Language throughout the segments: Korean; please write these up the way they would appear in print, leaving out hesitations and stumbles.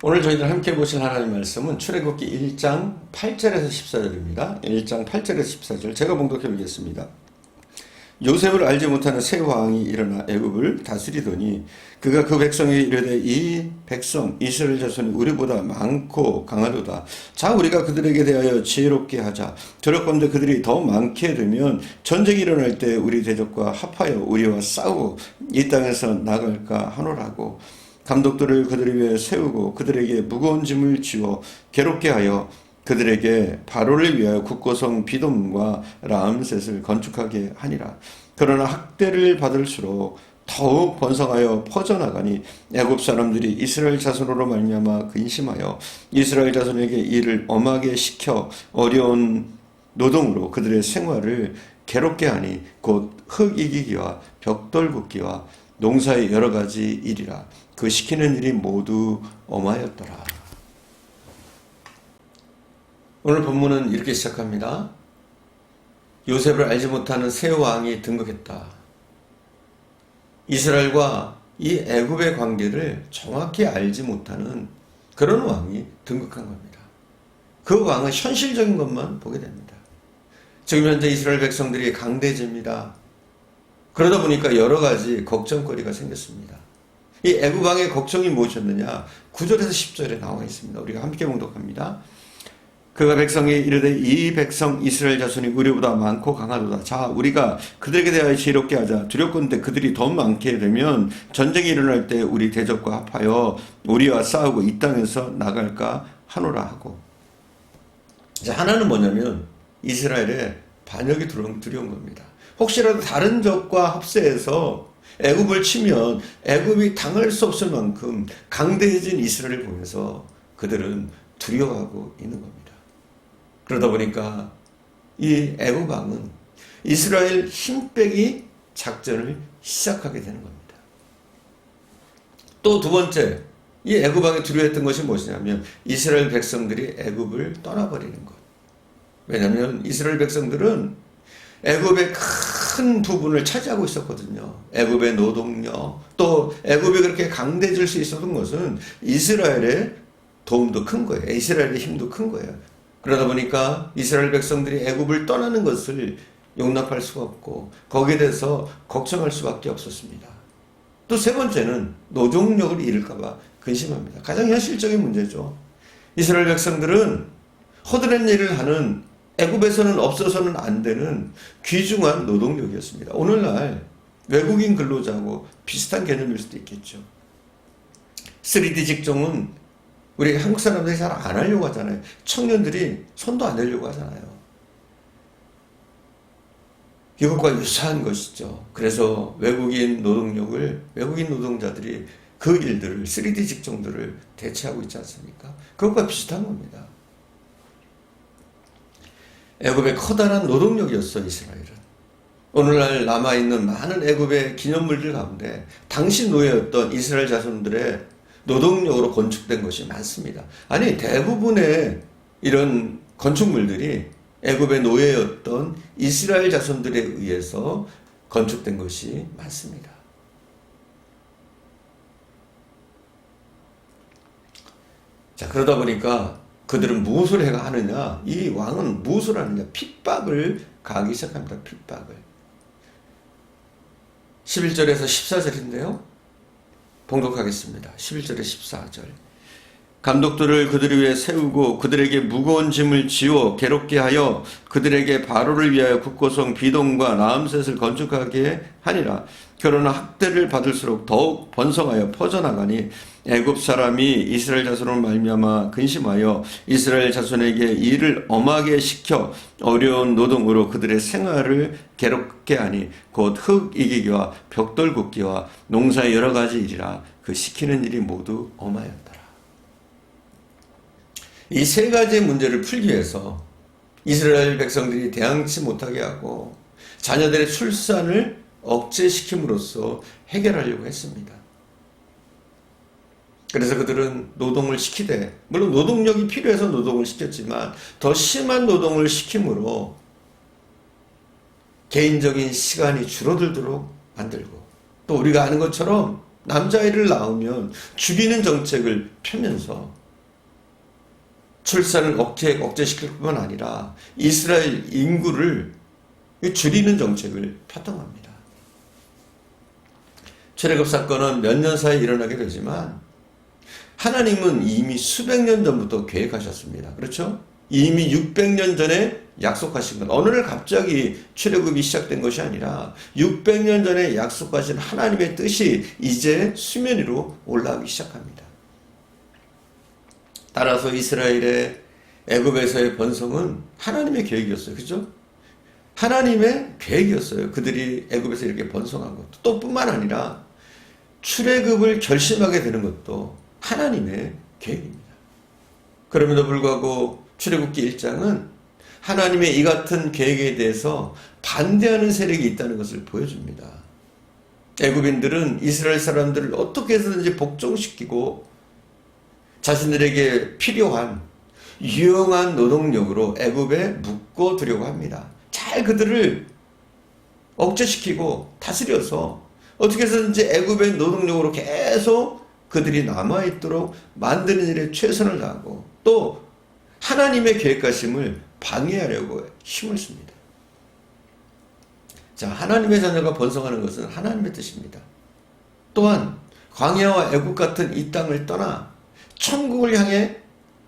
오늘 저희들 함께 보실 하나님 말씀은 출애굽기 1장 8절에서 14절입니다. 1장 8절에서 14절 제가 봉독해 보겠습니다. 요셉을 알지 못하는 새 왕이 일어나 애굽을 다스리더니 그가 그 백성에게 이르되 이 백성 이스라엘 자손이 우리보다 많고 강하도다. 자 우리가 그들에게 대하여 지혜롭게 하자. 두렵건대 그들이 더 많게 되면 전쟁이 일어날 때 우리 대적과 합하여 우리와 싸우고 이 땅에서 나갈까 하노라고. 감독들을 그들 위에 세우고 그들에게 무거운 짐을 지워 괴롭게 하여 그들에게 바로를 위하여 국고성 비돔과 라암셋을 건축하게 하니라. 그러나 학대를 받을수록 더욱 번성하여 퍼져나가니 애굽 사람들이 이스라엘 자손으로 말미암아 근심하여 이스라엘 자손에게 일을 엄하게 시켜 어려운 노동으로 그들의 생활을 괴롭게 하니 곧 흙 이기기와 벽돌 굽기와 농사의 여러 가지 일이라. 그 시키는 일이 모두 엄하였더라. 오늘 본문은 이렇게 시작합니다. 요셉을 알지 못하는 새 왕이 등극했다. 이스라엘과 이 애굽의 관계를 정확히 알지 못하는 그런 왕이 등극한 겁니다. 그 왕은 현실적인 것만 보게 됩니다. 지금 현재 이스라엘 백성들이 강대지입니다. 그러다 보니까 여러 가지 걱정거리가 생겼습니다. 이 애굽 왕의 걱정이 무엇이었느냐? 9절에서 10절에 나와 있습니다. 우리가 함께 봉독합니다. 그가 백성이 이르되 이 백성 이스라엘 자손이 우리보다 많고 강하도다. 자 우리가 그들에게 대하여 지혜롭게 하자. 두렵건대 그들이 더 많게 되면 전쟁이 일어날 때 우리 대적과 합하여 우리와 싸우고 이 땅에서 나갈까 하노라 하고. 자, 하나는 뭐냐면 이스라엘의 반역이 두려운 겁니다. 혹시라도 다른 적과 합세해서 애굽을 치면 애굽이 당할 수 없을 만큼 강대해진 이스라엘을 보면서 그들은 두려워하고 있는 겁니다. 그러다 보니까 이 애굽 왕은 이스라엘 힘빼기 작전을 시작하게 되는 겁니다. 또 두 번째, 이 애굽 왕이 두려워했던 것이 무엇이냐면 이스라엘 백성들이 애굽을 떠나버리는 것. 왜냐하면 이스라엘 백성들은 애굽의 큰 부분을 차지하고 있었거든요. 애굽의 노동력, 또 애굽이 그렇게 강대해질 수 있었던 것은 이스라엘의 도움도 큰 거예요. 이스라엘의 힘도 큰 거예요. 그러다 보니까 이스라엘 백성들이 애굽을 떠나는 것을 용납할 수가 없고 거기에 대해서 걱정할 수밖에 없었습니다. 또 세 번째는 노동력을 잃을까 봐 근심합니다. 가장 현실적인 문제죠. 이스라엘 백성들은 허드렛 일을 하는 애굽에서는 없어서는 안 되는 귀중한 노동력이었습니다. 오늘날 외국인 근로자하고 비슷한 개념일 수도 있겠죠. 3D 직종은 우리 한국 사람들이 잘 안 하려고 하잖아요. 청년들이 손도 안 대려고 하잖아요. 이것과 유사한 것이죠. 그래서 외국인 노동자들이 그 일들을 3D 직종들을 대체하고 있지 않습니까? 그것과 비슷한 겁니다. 애굽의 커다란 노동력이었어 이스라엘은. 오늘날 남아있는 많은 애굽의 기념물들 가운데 당시 노예였던 이스라엘 자손들의 노동력으로 건축된 것이 많습니다. 아니 대부분의 이런 건축물들이 애굽의 노예였던 이스라엘 자손들에 의해서 건축된 것이 많습니다. 자 그러다 보니까 그들은 무엇을 하느냐? 이 왕은 무엇을 하느냐? 핍박을 가하기 시작합니다. 핍박을. 11절에서 14절인데요. 봉독하겠습니다. 11절에 14절. 감독들을 그들 위에 세우고 그들에게 무거운 짐을 지워 괴롭게 하여 그들에게 바로를 위하여 국고성 비돔과 라암셋을 건축하게 하니라. 그러나 학대를 받을수록 더욱 번성하여 퍼져나가니 애굽 사람이 이스라엘 자손으로 말미암아 근심하여 이스라엘 자손에게 일을 엄하게 시켜 어려운 노동으로 그들의 생활을 괴롭게 하니 곧 흙 이기기와 벽돌 굽기와 농사의 여러 가지 일이라. 그 시키는 일이 모두 엄하였더라. 이 세 가지의 문제를 풀기 위해서 이스라엘 백성들이 대항치 못하게 하고 자녀들의 출산을 억제시킴으로써 해결하려고 했습니다. 그래서 그들은 노동을 시키되, 물론 노동력이 필요해서 노동을 시켰지만 더 심한 노동을 시킴으로 개인적인 시간이 줄어들도록 만들고, 또 우리가 아는 것처럼 남자아이를 낳으면 죽이는 정책을 펴면서 출산을 억제시킬 뿐만 아니라 이스라엘 인구를 줄이는 정책을 폈던 겁니다. 출애굽 사건은 몇 년 사이에 일어나게 되지만 하나님은 이미 수백 년 전부터 계획하셨습니다. 그렇죠? 이미 600년 전에 약속하신 것. 어느 날 갑자기 출애굽이 시작된 것이 아니라 600년 전에 약속하신 하나님의 뜻이 이제 수면 위로 올라오기 시작합니다. 따라서 이스라엘의 애굽에서의 번성은 하나님의 계획이었어요. 그죠? 하나님의 계획이었어요. 그들이 애굽에서 이렇게 번성한 것도. 또 뿐만 아니라 출애굽을 결심하게 되는 것도 하나님의 계획입니다. 그럼에도 불구하고 출애굽기 1장은 하나님의 이 같은 계획에 대해서 반대하는 세력이 있다는 것을 보여줍니다. 애굽인들은 이스라엘 사람들을 어떻게 해서든지 복종시키고 자신들에게 필요한 유용한 노동력으로 애굽에 묶어두려고 합니다. 잘 그들을 억제시키고 다스려서 어떻게 해서든지 애굽의 노동력으로 계속 그들이 남아있도록 만드는 일에 최선을 다하고 또 하나님의 계획하심을 방해하려고 힘을 씁니다. 자, 하나님의 자녀가 번성하는 것은 하나님의 뜻입니다. 또한 광야와 애굽 같은 이 땅을 떠나 천국을 향해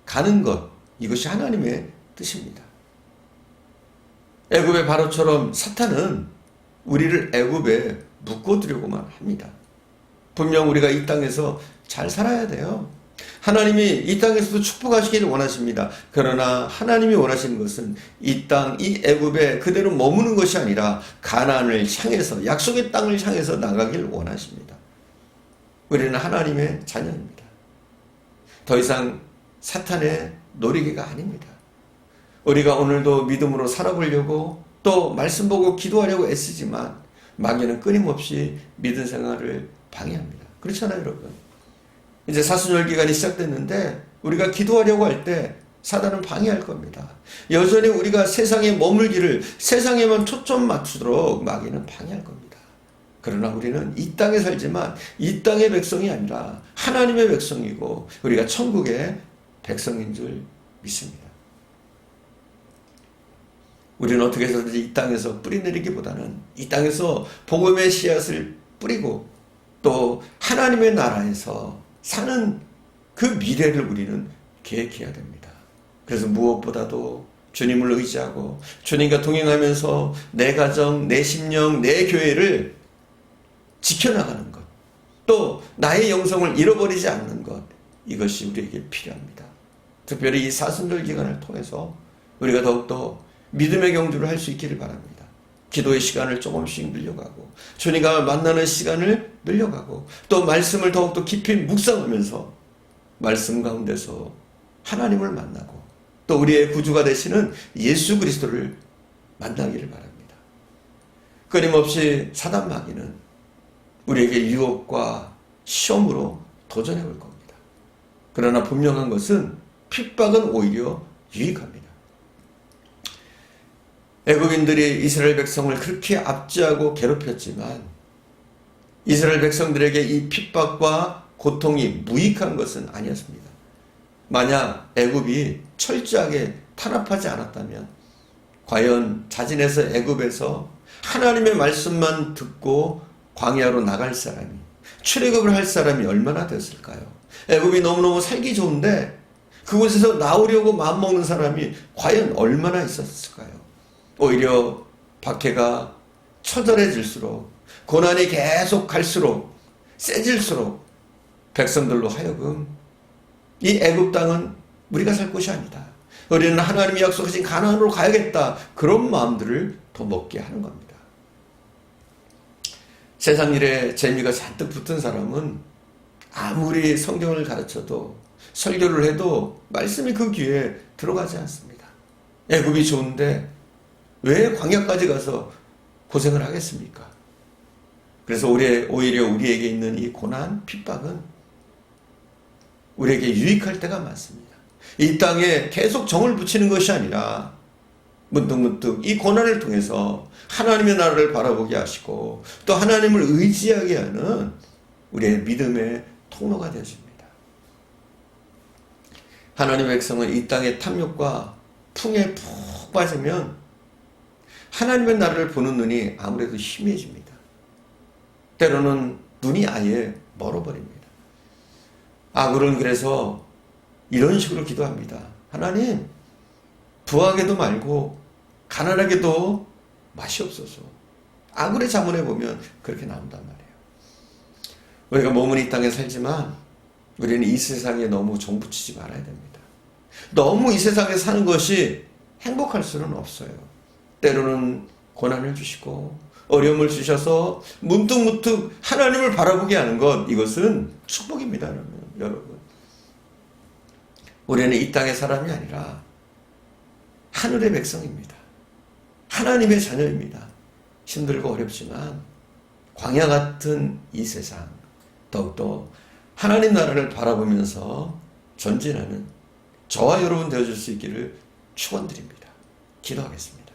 가는 것, 이것이 하나님의 뜻입니다. 애굽의 바로처럼 사탄은 우리를 애굽에 묶어두려고만 합니다. 분명 우리가 이 땅에서 잘 살아야 돼요. 하나님이 이 땅에서도 축복하시기를 원하십니다. 그러나 하나님이 원하시는 것은 이 땅, 이 애굽에 그대로 머무는 것이 아니라 가나안을 향해서, 약속의 땅을 향해서 나가길 원하십니다. 우리는 하나님의 자녀입니다. 더 이상 사탄의 놀이개가 아닙니다. 우리가 오늘도 믿음으로 살아보려고 또 말씀 보고 기도하려고 애쓰지만 마귀는 끊임없이 믿음 생활을 방해합니다. 그렇잖아요, 여러분. 이제 사순절 기간이 시작됐는데 우리가 기도하려고 할 때 사단은 방해할 겁니다. 여전히 우리가 세상에 머물기를 세상에만 초점 맞추도록 마귀는 방해할 겁니다. 그러나 우리는 이 땅에 살지만 이 땅의 백성이 아니라 하나님의 백성이고 우리가 천국의 백성인 줄 믿습니다. 우리는 어떻게 해서든지 이 땅에서 뿌리내리기보다는 이 땅에서 복음의 씨앗을 뿌리고 또 하나님의 나라에서 사는 그 미래를 우리는 계획해야 됩니다. 그래서 무엇보다도 주님을 의지하고 주님과 동행하면서 내 가정, 내 심령, 내 교회를 지켜나가는 것, 또 나의 영성을 잃어버리지 않는 것, 이것이 우리에게 필요합니다. 특별히 이 사순절 기간을 통해서 우리가 더욱더 믿음의 경주를 할 수 있기를 바랍니다. 기도의 시간을 조금씩 늘려가고 주님과 만나는 시간을 늘려가고 또 말씀을 더욱더 깊이 묵상하면서 말씀 가운데서 하나님을 만나고 또 우리의 구주가 되시는 예수 그리스도를 만나기를 바랍니다. 끊임없이 사단 마귀는 우리에게 유혹과 시험으로 도전해 올 겁니다. 그러나 분명한 것은 핍박은 오히려 유익합니다. 애굽인들이 이스라엘 백성을 그렇게 압제하고 괴롭혔지만 이스라엘 백성들에게 이 핍박과 고통이 무익한 것은 아니었습니다. 만약 애굽이 철저하게 탄압하지 않았다면 과연 자진해서 애굽에서 하나님의 말씀만 듣고 광야로 나갈 사람이, 출애굽을 할 사람이 얼마나 되었을까요? 애굽이 너무너무 살기 좋은데 그곳에서 나오려고 마음먹는 사람이 과연 얼마나 있었을까요? 오히려 박해가 처절해질수록 고난이 계속 갈수록 세질수록 백성들로 하여금 이 애굽 땅은 우리가 살 곳이 아니다. 우리는 하나님이 약속하신 가나안으로 가야겠다. 그런 마음들을 더 먹게 하는 겁니다. 세상 일에 재미가 잔뜩 붙은 사람은 아무리 성경을 가르쳐도 설교를 해도 말씀이 그 귀에 들어가지 않습니다. 애굽이 좋은데 왜 광야까지 가서 고생을 하겠습니까? 그래서 오히려 우리에게 있는 이 고난, 핍박은 우리에게 유익할 때가 많습니다. 이 땅에 계속 정을 붙이는 것이 아니라 문득문득 이 고난을 통해서 하나님의 나라를 바라보게 하시고 또 하나님을 의지하게 하는 우리의 믿음의 통로가 되어집니다. 하나님의 백성은 이 땅의 탐욕과 풍에 푹 빠지면 하나님의 나라를 보는 눈이 아무래도 희미해집니다. 때로는 눈이 아예 멀어버립니다. 아굴은 그래서 이런 식으로 기도합니다. 하나님, 부하게도 말고 가난하게도 맛이 없어서. 아굴의 자문에 보면 그렇게 나온단 말이에요. 우리가 몸은 이 땅에 살지만 우리는 이 세상에 너무 정붙이지 말아야 됩니다. 너무 이 세상에 사는 것이 행복할 수는 없어요. 때로는 고난을 주시고 어려움을 주셔서 문득문득 하나님을 바라보게 하는 것, 이것은 축복입니다. 여러분, 우리는 이 땅의 사람이 아니라 하늘의 백성입니다. 하나님의 자녀입니다. 힘들고 어렵지만 광야 같은 이 세상, 더욱더 하나님 나라를 바라보면서 전진하는 저와 여러분 되어줄 수 있기를 축원드립니다. 기도하겠습니다.